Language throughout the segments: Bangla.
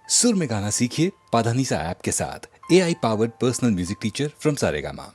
सुर में गाना सीखिए पाधानीसा ऐप के साथ। AI powered personal music teacher from Saregama.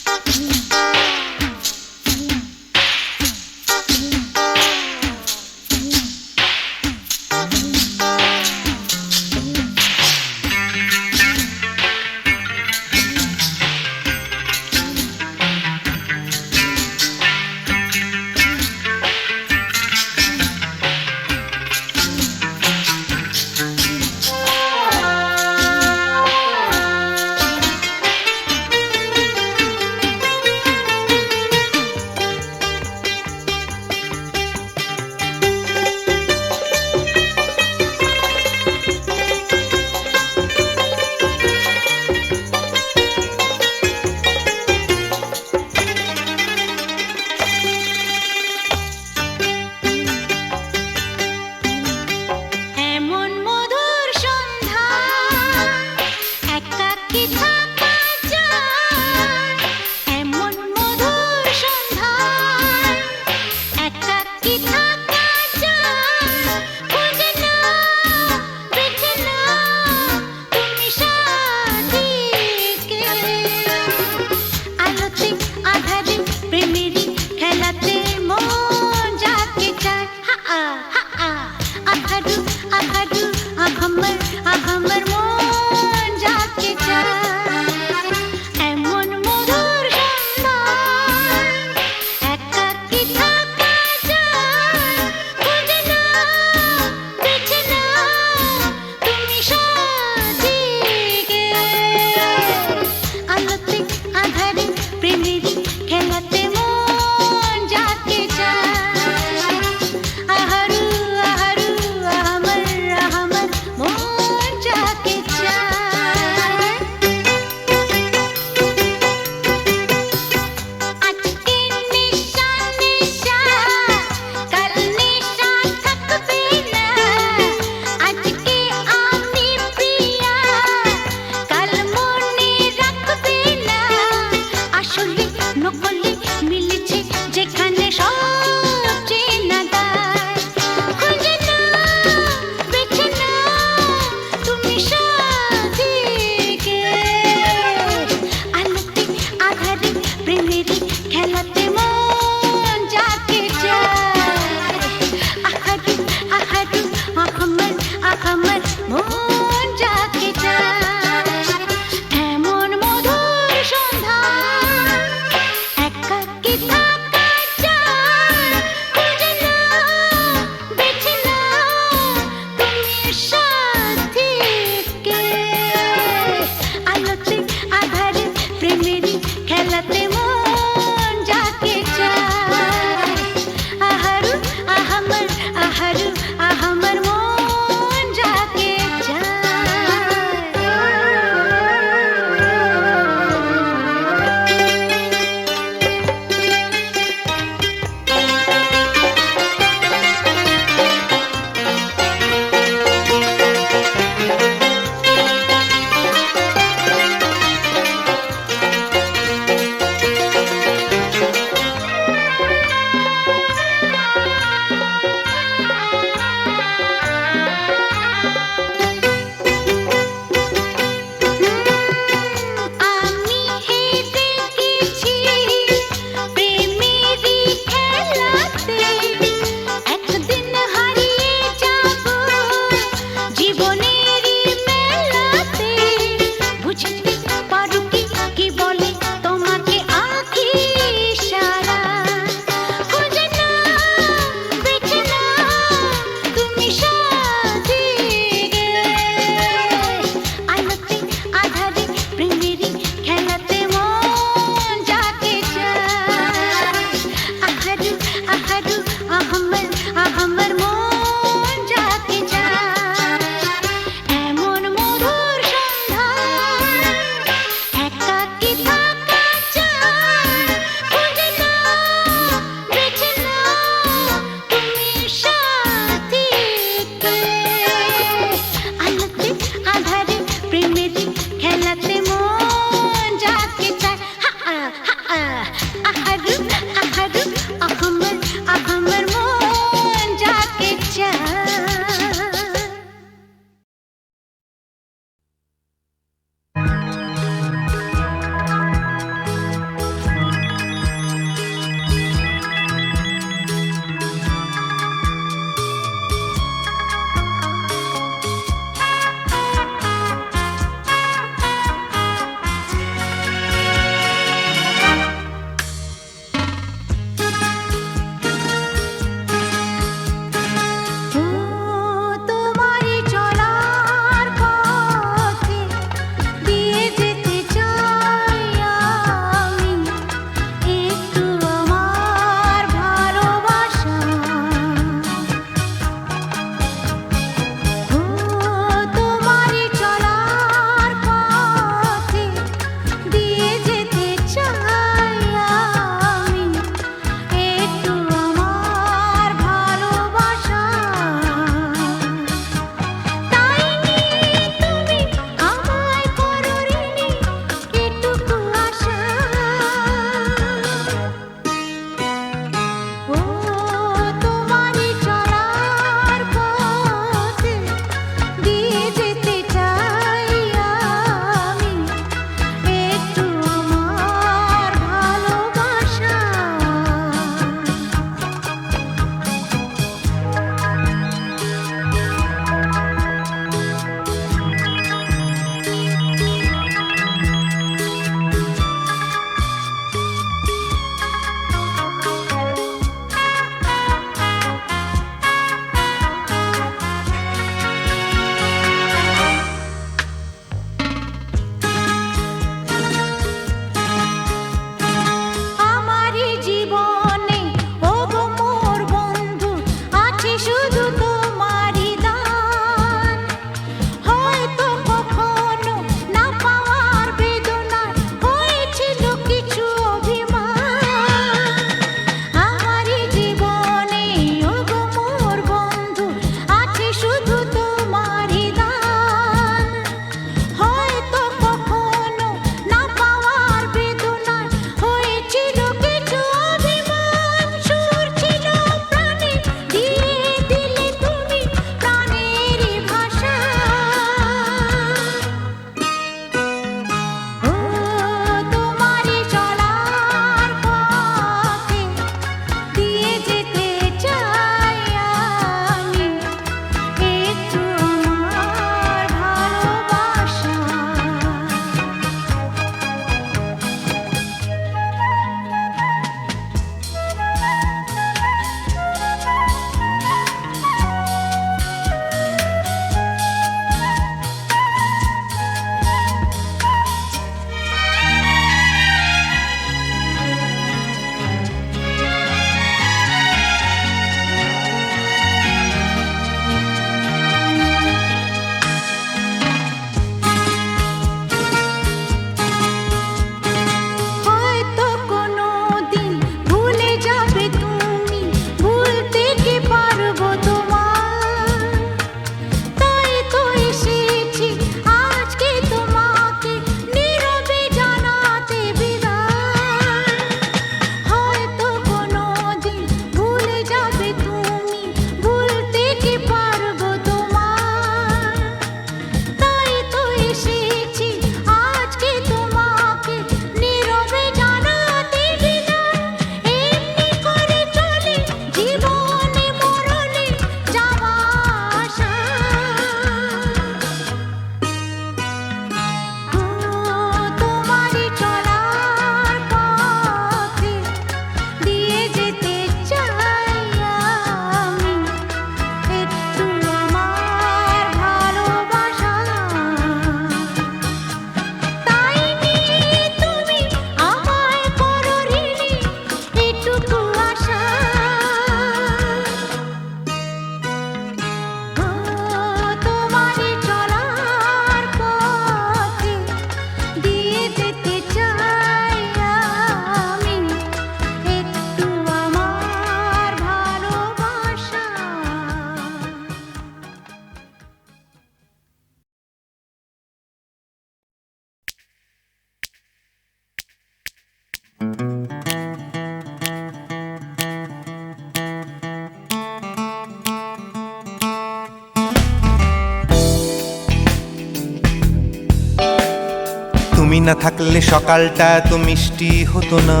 তুমি না থাকলে সকালটা এত মিষ্টি হতো না,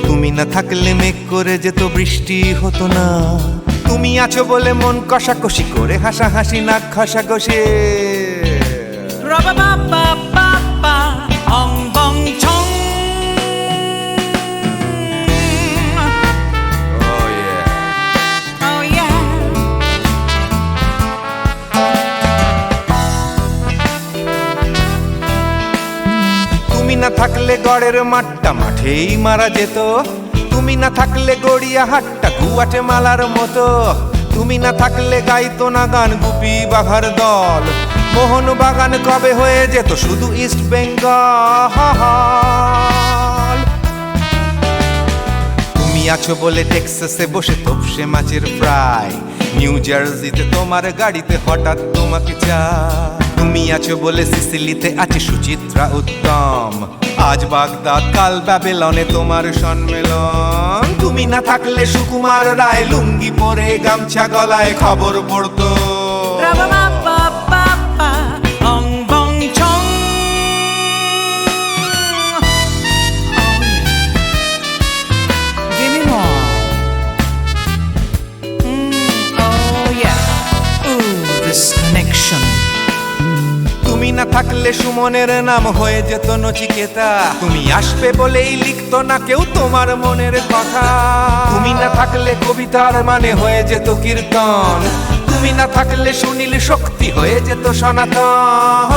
তুমি না থাকলে মেঘ করে যেত বৃষ্টি হতো না। তুমি আছো বলে মন কষাকষি করে হাসাহাসি নাক ঘষাঘষি। তুমি না থাকলে গড়ের মাঠটা মাঠেই মারা যেত, তুমি না থাকলে গড়িয়া হাটটা গুয়াটে মালার মতো। তুমি না থাকলে গাইতো না গান গুপি বাঘার দল, মোহন বাগান কবে হয়ে যেত শুধু ইস্ট বেঙ্গল। তুমি আছো বলে টেক্সাসে বসে তোপসে মাছের ফ্রাই, নিউ জার্সিতে তোমার গাড়িতে হঠাৎ তোমাকে চাই। তুমি আছো বলে সিসিলিতে আছে সুচিত্রা উত্তম, আজ বাগদাদ কাল ব্যাবিলনে তোমার সম্মেলন। তুমি না থাকলে সুকুমার রায় লুঙ্গি পরে গামছা গলায় খবর পড়তো। তুমি না থাকলে সুমনের নাম হয়ে যেত নচিকেতা, তুমি আসবে বলেই লিখতো না কেউ তোমার মনের কথা। তুমি না থাকলে কবিতার মানে হয়ে যেত কীর্তন, তুমি না থাকলে সুনীল শক্তি হয়ে যেত সনাতন।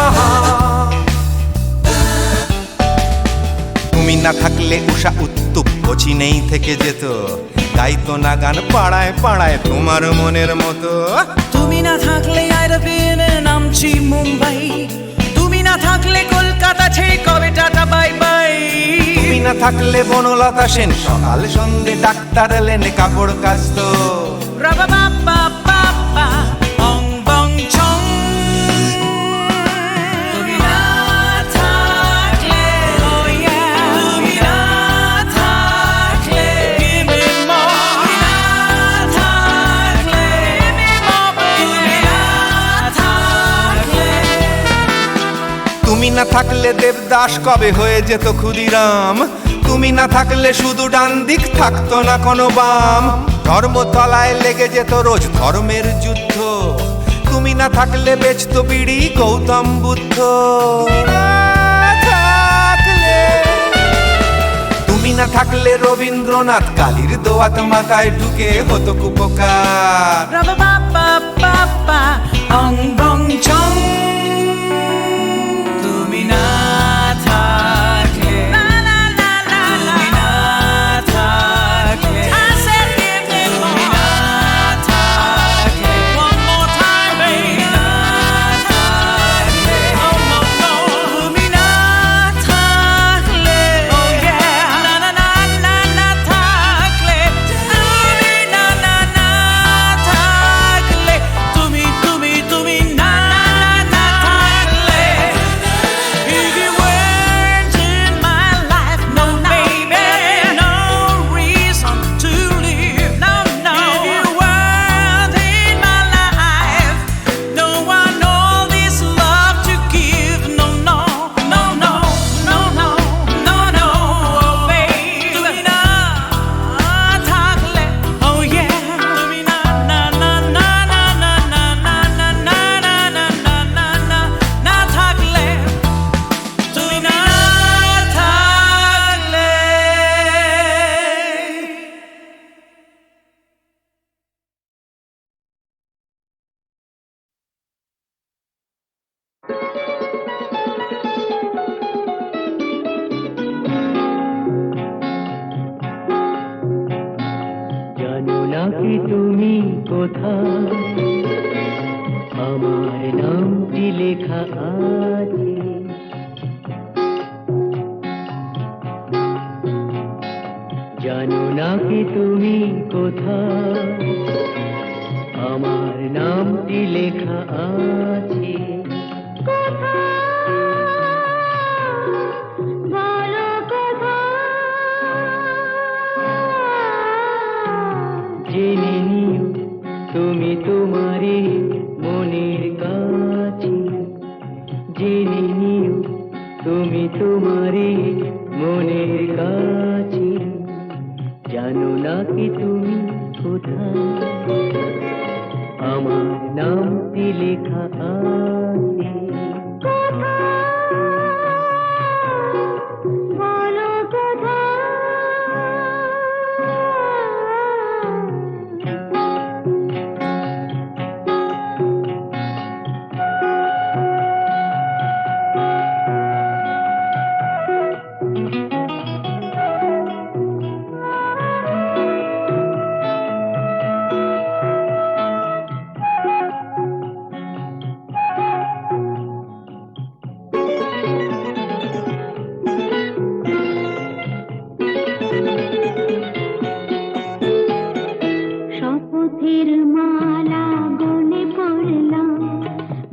তুমি না থাকলে উষা উত্তুপ কোচিনেই থেকে যেত, গাইতো না গান পাড়ায় পাড়ায় তোমার মনের মতো। তুমি না থাকলে আইরবিনে নামছি মুম্বাই, তুমি না থাকলে কলকাতা ছেড়ে কবে টাটা বাই বাই। তুমি না থাকলে বনলতা সেন সকাল সন্ধে ডাক্তার লেনে কাপড় কাচতো। অং বং ছং। তুমি না থাকলে, oh yeah, তুমি না থাকলে, give me more. তুমি না থাকলে, give me more. তুমি না থাকলে। তুমি না থাকলে দেবদাস কবে হয়ে যেত ক্ষুদিরাম, তুমি না থাকলে শুধু ডান দিক থাকতো না কোনো বাম। ধর্মতলায় লেগে যেত রোজ ধর্মের যুদ্ধ, তুমি না থাকলে বেচতো বিড়ি গৌতম বুদ্ধ। তুমি না থাকলে রবীন্দ্রনাথ কালীর দোয়াত মাথায় ঢুকে হতো কুপকার। অং বং ছং। তুমি না থাকলে, তুমি না থাকলে, তুমি না থাকলে, one more time baby, তুমি না থাকলে, oh no no, তুমি না থাকলে, oh yeah, না না না না না থাকলে, তুমি না না না থাকলে, তুমি তুমি তুমি না না থাকলে, if you weren't in my life, no baby, no reason to live, no no, if you weren't in my life, no one all this love to give, no no no no no no no no, oh baby, তুমি না থাকলে, oh yeah, তুমি না না না না না না না না না না না না না না না থাকলে, তুমি না থাকলে। জানো না কি তুমি কোথায়, আমার নামটি লেখা আছে। জানো না কি তুমি কোথায়, আমার নামটি লেখা আছে। জেনে নিও তুমি তোমারই মনের কাছে, জেনে নিও তুমি তোমারই মনের কাছে, জানো না কি তুমি কোথায়, আমার নামটি লেখা আছে। বলো কোথায়? শপথের মালা গলে পড়লাম,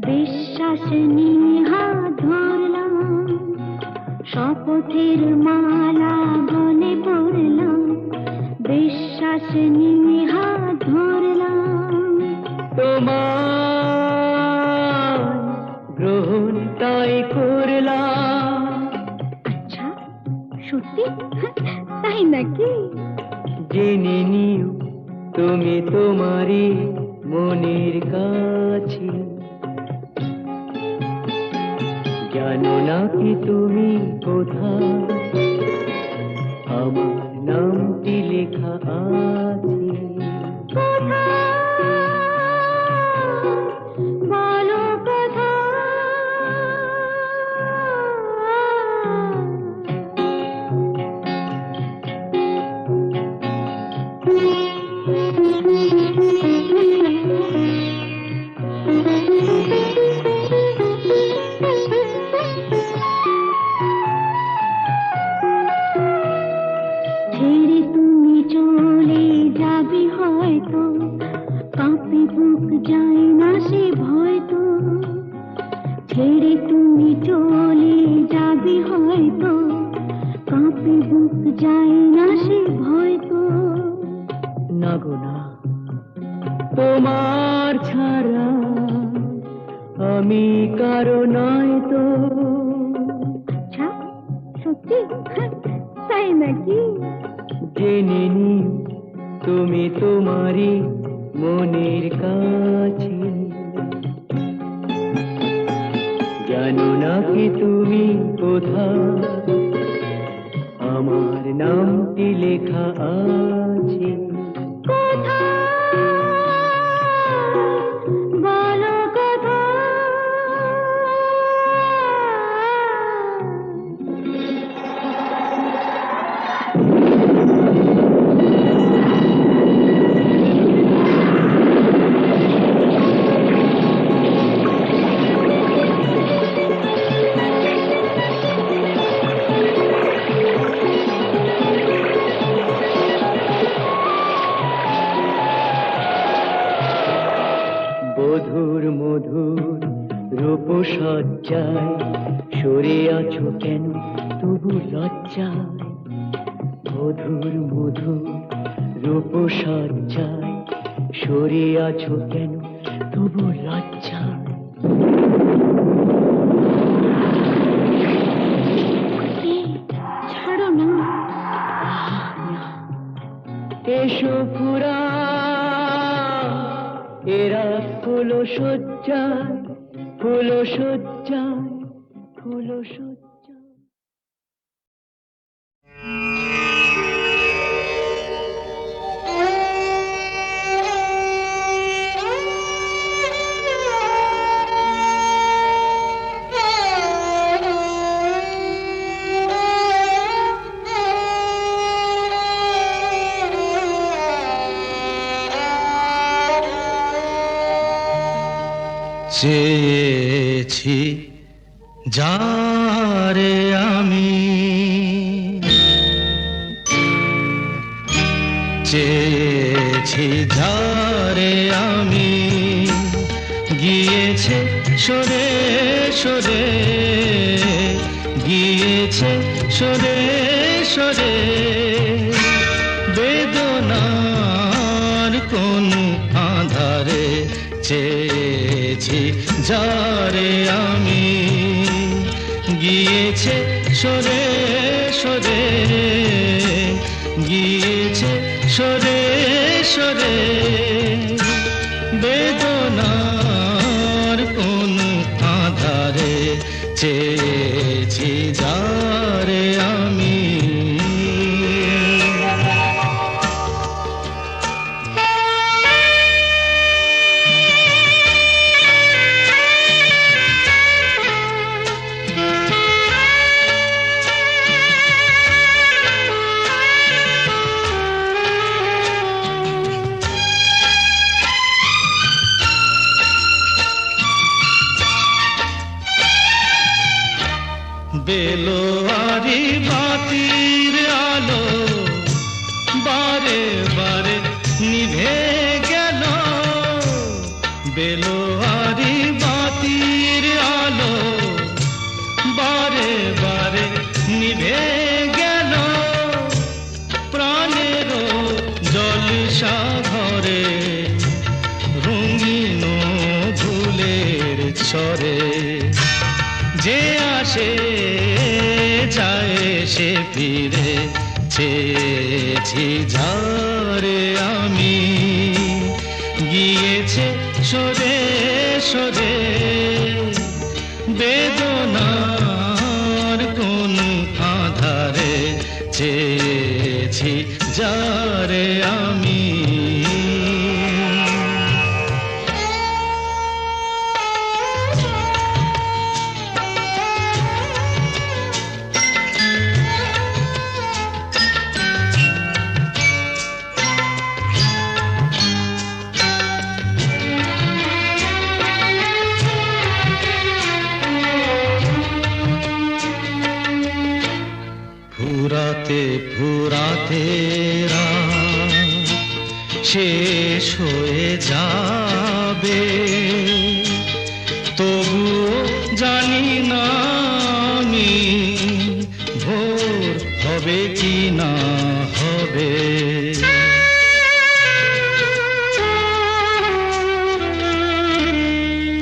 বিশ্বাস নিয়ে হাত ধরলাম। শপথের মালা গলে পড়লাম, বিশ্বাস নিয়ে হাত ধরলাম। তোমার গ্রহণ তাই করলাম। আচ্ছা, সত্যি তাই নাকি? জেনে নিও তুমি তোমারই মনের কাছে, জানো না কি তুমি কোথায়, আমার নামটি লেখা আছে। বলো কোথায়? ছেড়ে তুমি চলে যাবে হয়তো, কাঁপে বুক যায় না সে ভয় তো। ছেড়ে তুমি চলে যাবে হয়তো, কাঁপে বুক যায় না সে ভয় তো। না গো না, তোমার ছাড়া আমি কারো নয় তো। আচ্ছা, সত্যি তাই নাকি? জেনে নিও তুমি তোমারই মনের কাছে, জানো না কি তুমি কোথায়, আমার নামটি লেখা আছে। বলো কোথায়? মধুর মধুর রূপসজ্জায় সরে আছো কেন তবু লজ্জায়। মধুর মধুর রূপসজ্জায় সরে আছো কেন তবু লজ্জায়। ছাড়ো না, এসো পুরা এরা ফুলো সজ্জায়, ফুলো সজ্জায়, ফুলো সজ্জায়। চেয়েছি যারে আমি, চেয়েছি যারে আমি, গিয়েছে সরে সরে, গিয়েছে সরে সরে। বেদনার কোন আধারে চেয়েছি যারে আমি, গিয়েছে সরে সরে, গিয়েছে সরে সরে। বেদনার কোন আধারে চেয়েছি যারে আমি। বেলোয়ারি বাতির আলো বারে বারে নিভে গেল, বেলোয়ারি বাতির আলো বারে বারে নিভে গেল। প্রাণের জলসা ঘরে রঙিন ফুলের ছড়ে, যে আসে যায় সে ফিরে চেয়েছি যারে আমি। গিয়েছে সরে সরে, বেদনার কোন আধারে চেয়েছি যারে আমি। ফুরাতে ফুরাতে রাত শেষ হয়ে যাবে, তবুও জানি না আমি ভোর হবে কি না হবে।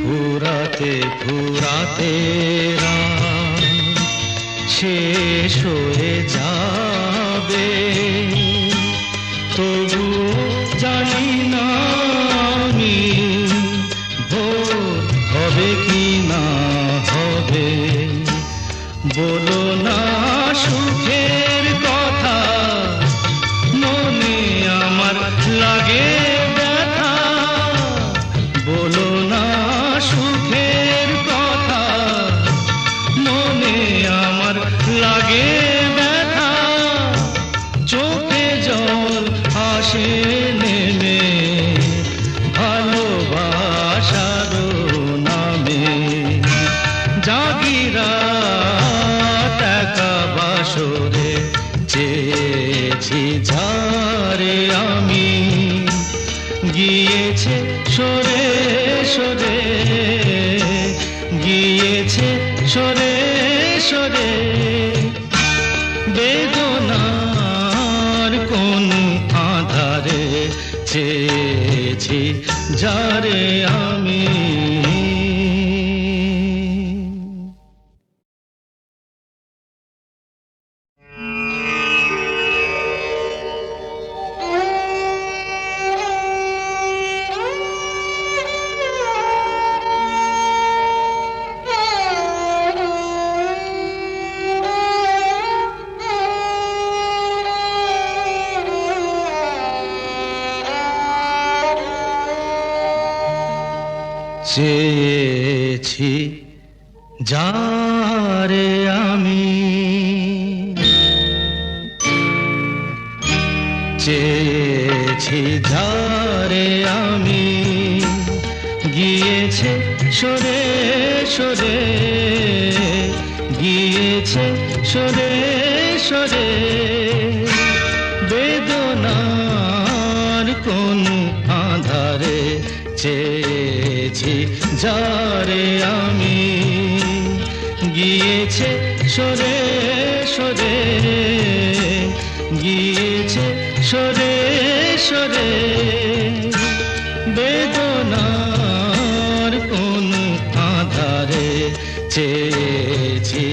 ফুরাতে ফুরাতে রাত শেষ হয়ে যাবে, তবু জানি না আমি ভোর হবে কি না হবে। বলো না সুখের কথা, মনে আমার লাগে ব্যথা। বলো না সুখের কথা, মনে আমার লাগে ব্যথা। চোখে জল আসে নেমে ভালোবাসার নামে। জাগিরা টাকা বাসরে চেয়েছি যারে আমি। গিয়েছে সরে সরে, গিয়েছে সরে সরে। বেদনার কোন আধারে চেয়েছি যারে আমি। চেয়েছি যারে আমি, চেয়েছি যারে আমি। গিয়েছে সরে সরে, গিয়েছে সরে সরে। বেদনার কোন আধারে চেয়েছি যারে আমি। গিয়েছে সরে সরে, গিয়েছে সরে সরে। বেদনার কোন আধারে চেয়েছি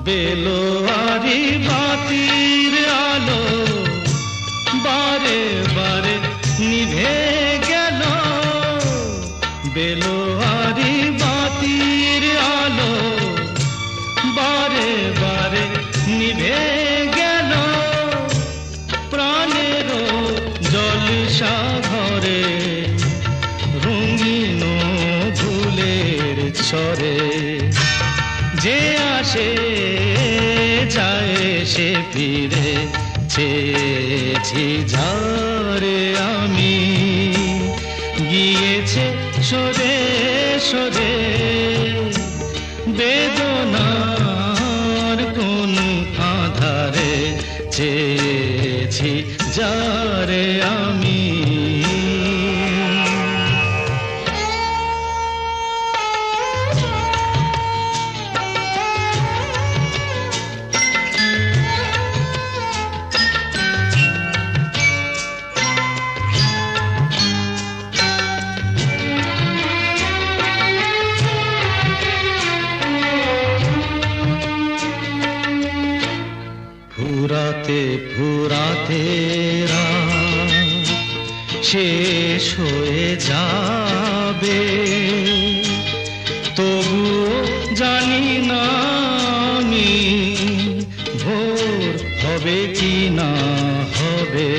বেলোয়ারি বাতির আলো বারে বারে নিভে গেল, বেলোয়ারি বাতির আলো বারে বারে নিভে গেল, প্রাণেরও জলসা ঘরে রঙিন ফুলের ছড়ে, যে আসে যায় সে ফিরে, চেয়েছি যারে আমি, গিয়েছে সরে সরে বেদনার কোন আধারে, চেয়েছি যারে আমি। ফুরাতে ফুরাতে রাত শেষ হয়ে যাবে, তবুও জানি না আমি ভোর হবে কি না হবে।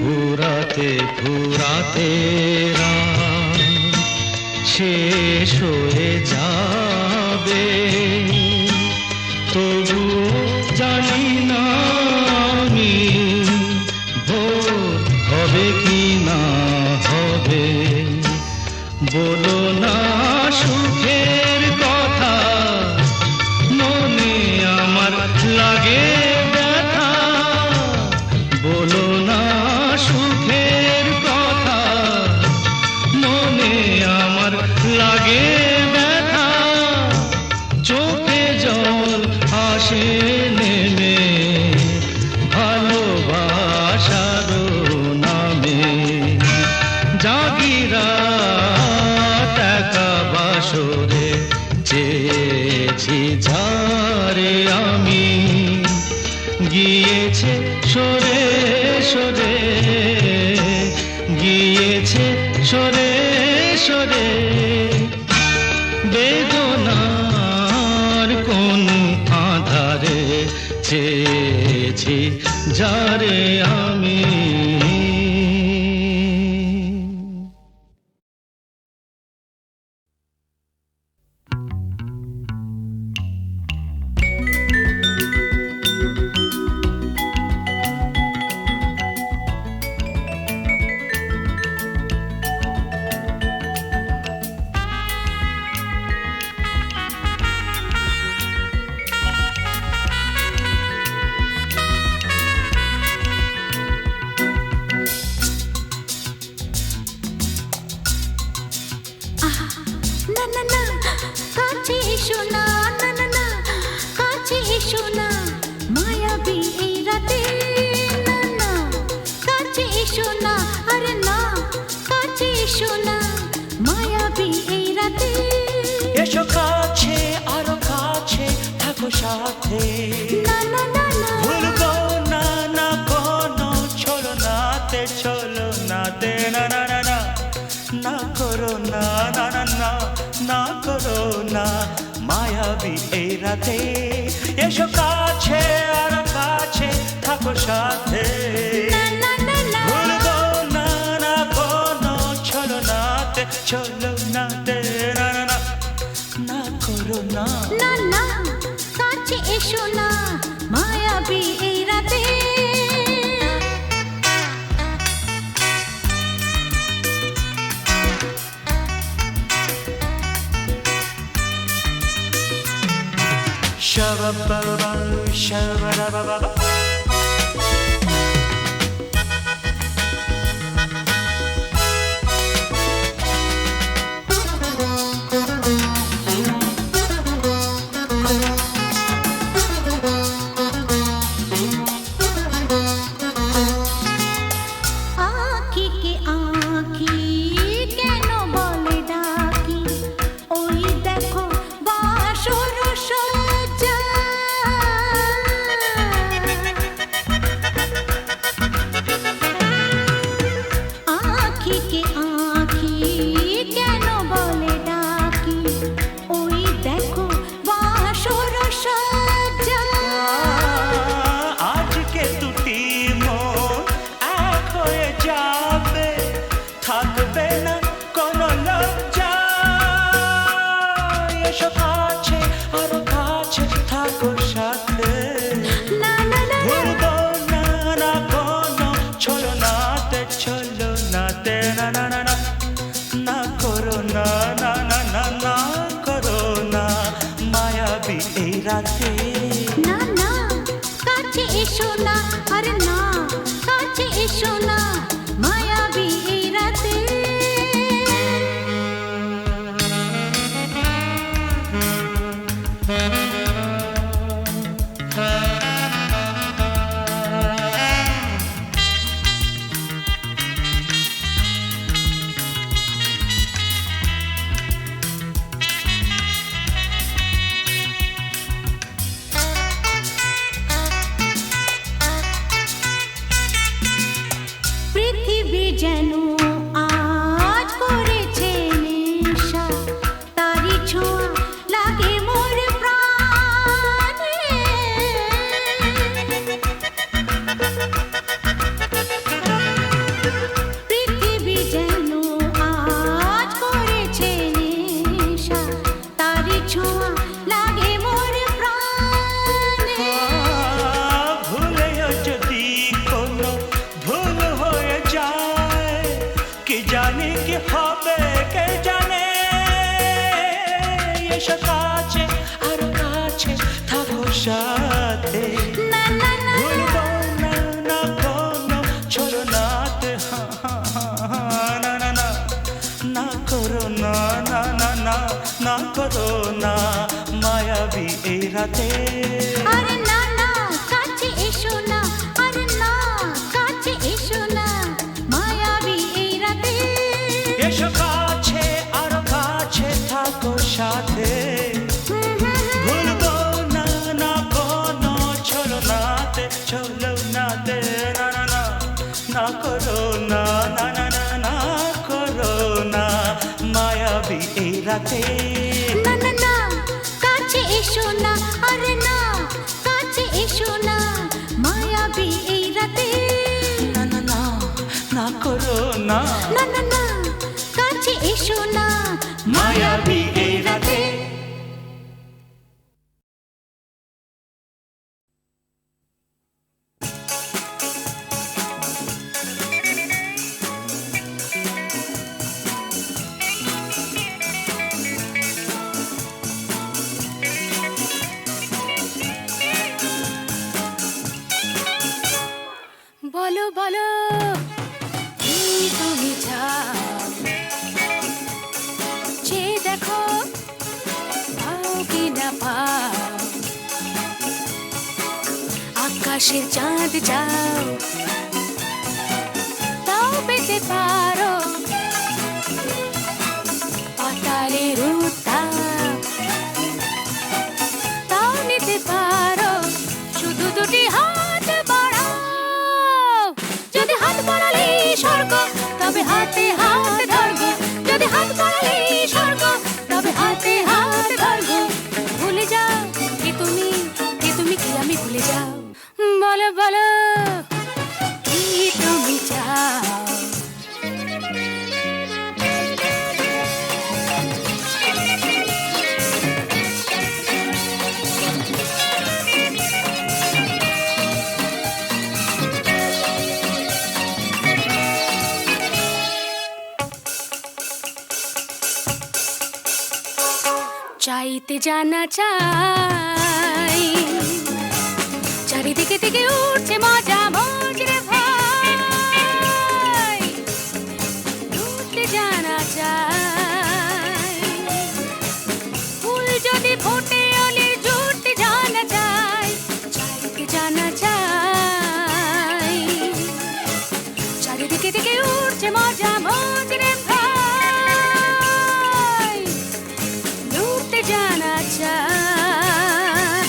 ফুরাতে ফুরাতে রাত শেষ হয়ে যাবে, তবুও জানি না আমি ভোর হবে কি না হবে। বলো না সুখের কথা, মনে আমার লাগে ব্যথা, বলো না সুখের কথা, মনে আমার লাগে ব্যথা, চোখে জল আসে নেমে ভালোবাসার নামে, জাগিরা টাকা বাসরে চেয়েছি যারে আমি, গিয়েছে সরে সরে, গিয়েছে সরে সরে বেদনার কোন আধারে, চেয়েছি যারে আমি। না না না কাছে এসো না, না না না কাছে এসো না, মায়াবী এই রাতে, না না কাছে এসো না, আরে না কাছে এসো না, মায়াবী এই রাতে। এসো কাছে আরো কাছে থাকো সাথে, না না না না ভুলবো না না কোনো চলো নাতে, চলো নাতে, না না না না না করো না, না না না না করো না, মায়াবী এই রাতে। এসো কাছে আরো কাছে থাকো সাথে, না না না ভুলবো না না কোনো চলো নাতে, চলো নাতে, না না না না করো না। না না কাছে এসো না, মায়াবী এই রাতে। Shabba-ba-ba, shabba-da-ba-ba-ba. আঁখি কে আঁখি কেন বলে যেন আজ করেছে নেশা, তারি ছোঁয়া লাগে মোর প্রাণে। পৃথিবী যেন আজ করেছে নেশা, তারি ছোঁয়া লাগে মোর প্রাণে। ভুলেও যদি কোনো ভুল হয়ে যায়, কি জানি কি হবে কে জানে। এসো কাছে আরো কাছে থাকো সাথে, না না না ভুলবো না না কোনো ছলনাতে। না না না না করো না না না না না করো না মায়াবী এই রাতে। আরে না না কাছে এসো না, আরে না কাছে এসো না, মায়াবী এই রাতে। এসো কাছে আরো কাছে থাকো সাথে, ভুলবো না না কোনো ছলনাতে ছলনাতে। না না না না করো না না না না না করো না মায়াবী এই রাতে। না না না কাছে এসো না, আরে না কাছে এসো না, মায়াবী এই রাতে। না না না না করো না না না না কাছে এসো না, মায়াবী এই রাতে। বলো বলো কি তুমি চাও, যে দেখো পাও কি না পাও। আকাশের চাঁদ চাও, তাও পেতে পারো। পাতালের উত্তাপ, তাও নিতে পারো। শুধু দুটি হাত বাড়াও, যদি হাত বাড়ালে স্বর্গ তবে হাতে হাত ধরবো। যদি হাত বাড়ালে স্বর্গ তবে হাতে হাত ধরবো। ভুলে যাও কে তুমি কি আমি ভুলে যাও। বলো বলো কি তুমি চাও। চাইতে জানা চাই, চারিদিকে থেকে উঠছে মজা মজরে ভাই। উঠতে জানা চাই, ফুল যদি ফোটে অলির জুটতে জানা চাই। চাইতে জানা চাই, চারিদিকে থেকে উঠছে মজা মজরে ভাই। উঠতে জানা চাই,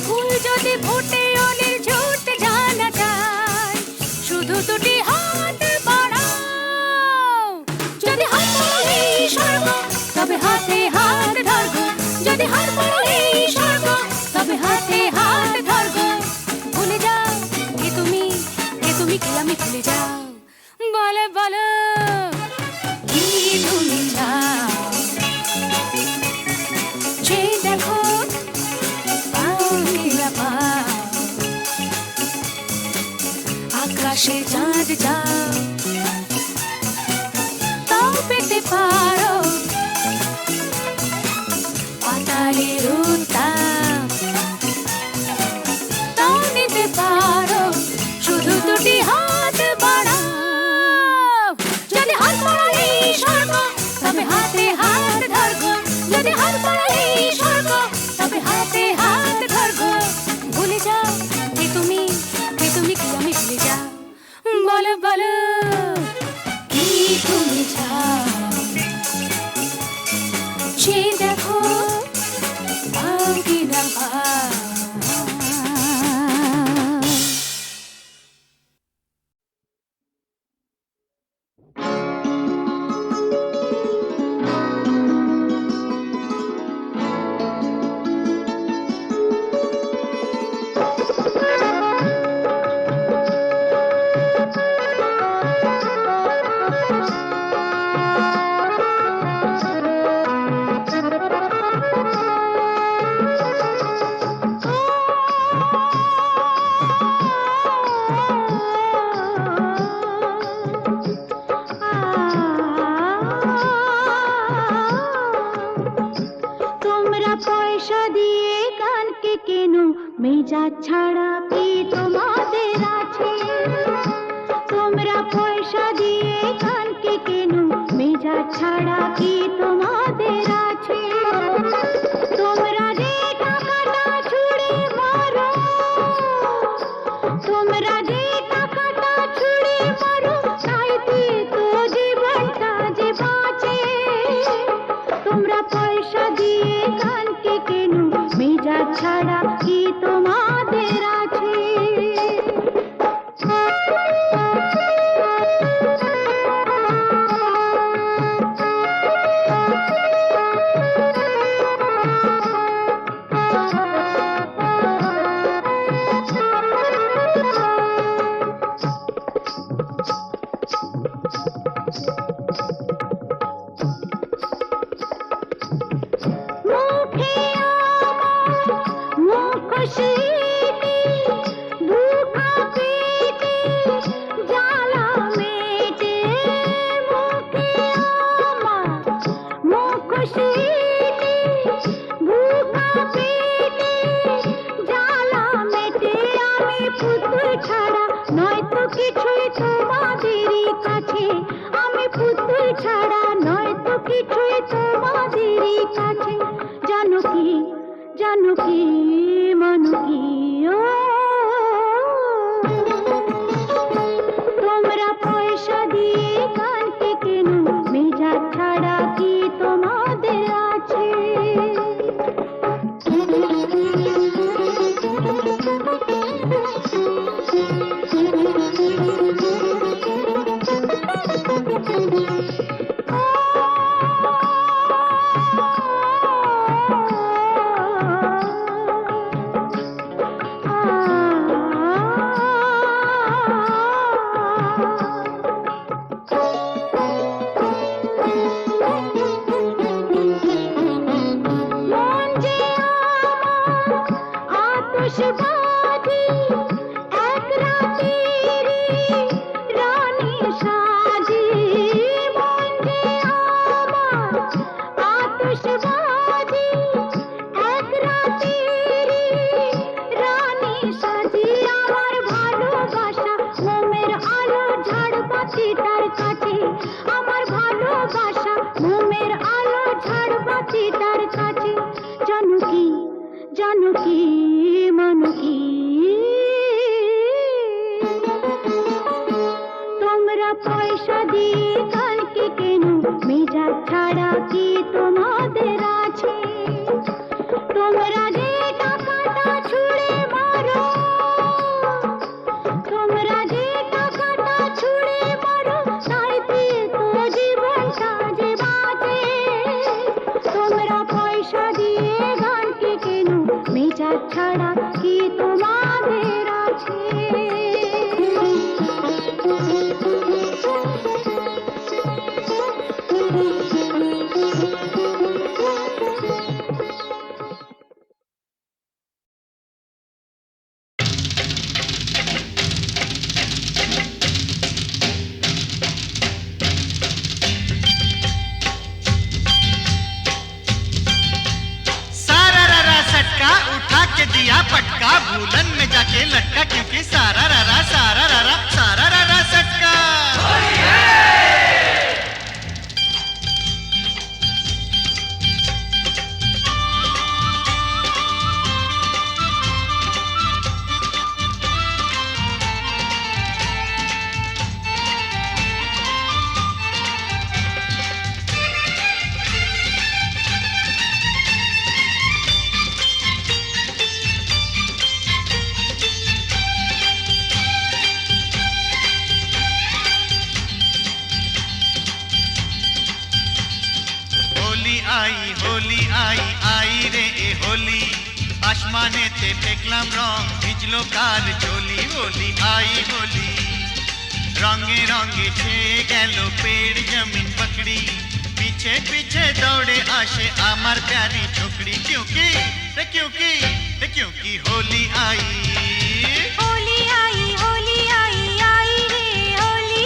ফুল যদি ফোটে অলির ঝুটতে জানা চাই। শুধু দুটি হাত বাড়াও, যদি হাত বাড়ালে স্বর্গ তবে হাতে হাত ধরবো। যদি হাত বাড়ালে স্বর্গ তবে হাতে হাত ধরবো। ভুলে যাও কে তুমি কি আমি ভুলে যাও। বলো বলো কি তুমি চাও, যে দেখো পাও কি না পাও। আকাশে চাঁদ যাও, তাও পেতে পারো। পাতালের উত্তাপ, তাও নিতে পারো। শুধু দুটি হাত বাড়াও, যদি হাত বাড়ালে স্বর্গ তবে হাতে হাত ধরবো। যদি হাত বাড়ালে স্বর্গ তবে হাতে হাত ধরবো। ভুলে যাও কে তুমি কি আমি ভুলে যাও। বলো বলো কি তুমি চাও, যে দেখো মেজাজ ছাড়া কি তোমাদের আছে? তোমরা পয়সা দিয়ে কানকে কেন, মেজাজ ছাড়া কি তোমাদের আছে? তোমরা যে টাকাটা ছুঁড়ে মারো, তোমরা যে টাকাটা ছুঁড়ে মারো, তাইতে তো জীবনটা যে বাঁচে। তোমরা পয়সা দিয়ে কানকে কেন, মেজাজ ছাড়া কি তোমাদের আছে? মুখে আমার মুখোশিতে, বুকা পেটে জ্বালা মেটে। মুখে আমার মুখোশিতে, বুকা পেটে জ্বালা মেটে। আমি পুতুল ছাড়া নয়তো কিছুই তোমাদেরই কাছে, আমি পুতুল ছাড়া নয়তো কিছুই তোমাদেরই কাছে। জানো কি, জানো কি, মানো কি, ও তোমরা পয়সা দিয়ে কানকে কেন, মেজাজ ছাড়া কি তোমাদের আছে? মন যে আমার আতশবাজি, এক রাতেরই রানী সাজি। মন যে আমার আতশবাজি, এক রাতেরই রানী সাজি। আমার ভালোবাসা মোমের আলো ঝাড়বাতিটার কাছে, আমার ভালোবাসা মোমের আলো ঝাড়বাতিটার কাছে। জানো কি, জানো কি, মানো কি, তোমরা পয়সা দিয়ে কানকে কেন, মেজাজ ছাড়া কি তোমাদের আছে? তোমরা যে টাকাটা ছুঁড়ে মারো, তোমরা যে টাকাটা ছুঁড়ে মারো, তাইতে তো জীবনটা যে বাঁচে। তোমরা পয়সা দিয়ে গানকে কেন, মেজাজ ছাড়া কি তোমাদের আছে? सारा रारा सटका उठा के दिया पटका, भूलन में जाके लटका, क्योंकि सारा रारा सटका। होली आई आई रे ए होली, आसमानेते फेकलाम रंग, ভিজলো কার চলি। होली आई होली, रंगे रंगे छेয়ে গেল पेड़ जमीन पकड़ी, पीछे पीछे दौड़े आशे आमार प्यारी छोकरी। क्योंकि क्योंकि होली आई, होली आई, होली आई, आई रे होली,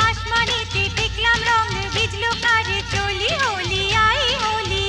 आसमानेते फेकलाम रंग, ভিজলো কার চলি। होली आई होली।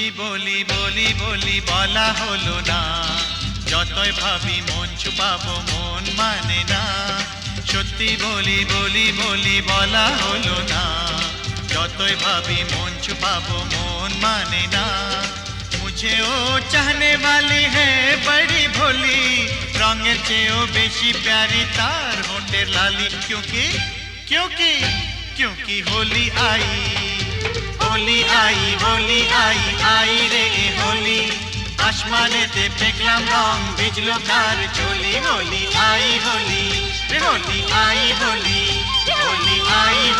সত্যি বলি বলি বলি বলা হলো না, যতই ভাবি মন ছুপাবো মন মানে না। সত্যি বলি বলি বলি বলা হলো না, যতই ভাবি মন छुपाबो मोन माने ना। मुझे ओ चाहने वाली है बड़ी भोली, रंगेर चेयो बेशी प्यारी तार होंठेर लाली। क्योंकि क्योंकि क्योंकि होली आई, होली आई, होली आई, आई रे होली। आसमानेते फेकलाम रंग भिजलो कार चोली। होली आई होली रे होली आई होली, होली आई